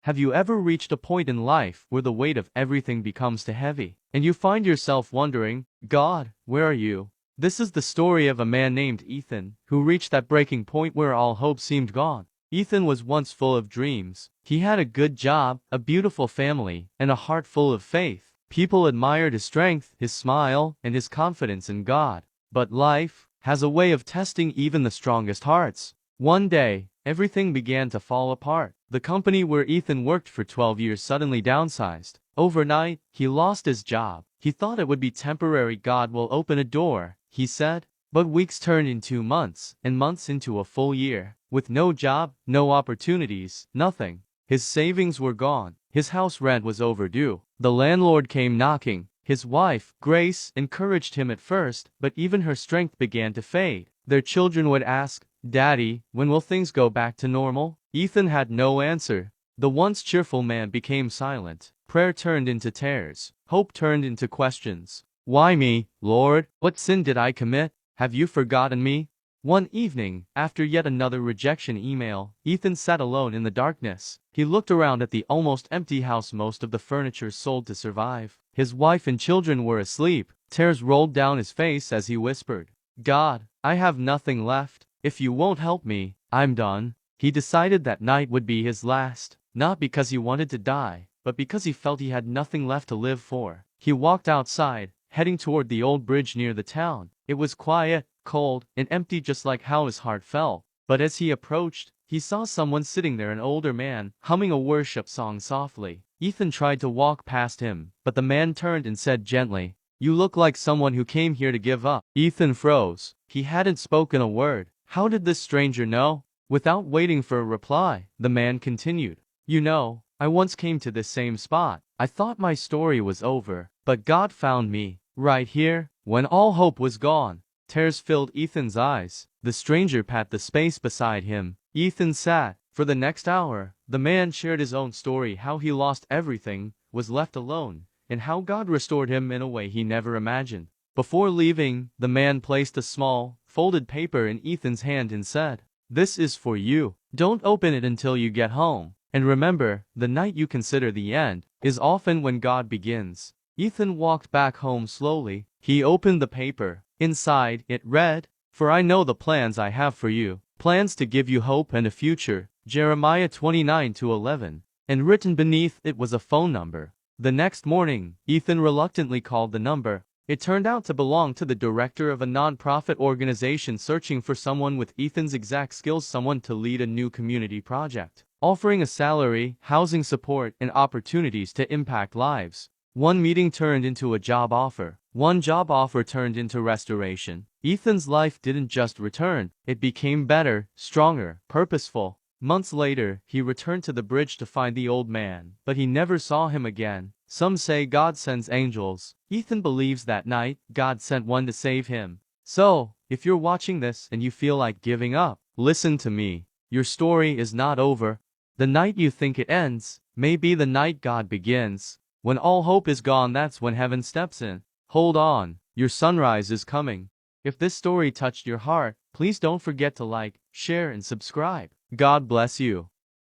Have you ever reached a point in life where the weight of everything becomes too heavy, and you find yourself wondering, God, where are you? This is the story of a man named Ethan, who reached that breaking point where all hope seemed gone. Ethan was once full of dreams. He had a good job, a beautiful family, and a heart full of faith. People admired his strength, his smile, and his confidence in God. But life has a way of testing even the strongest hearts. One day, everything began to fall apart. The company where Ethan worked for 12 years suddenly downsized. Overnight, he lost his job. He thought it would be temporary. God will open a door, he said. But weeks turned into months, and months into a full year. With no job, no opportunities, nothing. His savings were gone. His house rent was overdue. The landlord came knocking. His wife, Grace, encouraged him at first, but even her strength began to fade. Their children would ask, Daddy, when will things go back to normal? Ethan had no answer. The once cheerful man became silent. Prayer turned into tears. Hope turned into questions. Why me, Lord? What sin did I commit? Have you forgotten me? One evening, after yet another rejection email, Ethan sat alone in the darkness. He looked around at the almost empty house, most of the furniture sold to survive. His wife and children were asleep. Tears rolled down his face as he whispered, God, I have nothing left. If you won't help me, I'm done. He decided that night would be his last, not because he wanted to die, but because he felt he had nothing left to live for. He walked outside, heading toward the old bridge near the town. It was quiet, cold, and empty, just like how his heart felt. But as he approached, he saw someone sitting there, an older man, humming a worship song softly. Ethan tried to walk past him, but the man turned and said gently, You look like someone who came here to give up. Ethan froze. He hadn't spoken a word. How did this stranger know? Without waiting for a reply, the man continued, You know, I once came to this same spot. I thought my story was over, but God found me, right here, when all hope was gone. Tears filled Ethan's eyes. The stranger patted the space beside him. Ethan sat. For the next hour, the man shared his own story, how he lost everything, was left alone, and how God restored him in a way he never imagined. Before leaving, the man placed a small, folded paper in Ethan's hand and said, This is for you. Don't open it until you get home. And remember, the night you consider the end is often when God begins. Ethan walked back home slowly. He opened the paper. Inside, it read, For I know the plans I have for you, plans to give you hope and a future. Jeremiah 29:11. And written beneath it was a phone number. The next morning, Ethan reluctantly called the number. It turned out to belong to the director of a non-profit organization searching for someone with Ethan's exact skills, someone to lead a new community project, offering a salary, housing support, and opportunities to impact lives. One meeting turned into a job offer. One job offer turned into restoration. Ethan's life didn't just return, it became better, stronger, purposeful. Months later, he returned to the bridge to find the old man, but he never saw him again. Some say God sends angels. Ethan believes that night, God sent one to save him. So, if you're watching this and you feel like giving up, listen to me. Your story is not over. The night you think it ends may be the night God begins. When all hope is gone, that's when heaven steps in. Hold on, your sunrise is coming. If this story touched your heart, please don't forget to like, share, and subscribe. God bless you.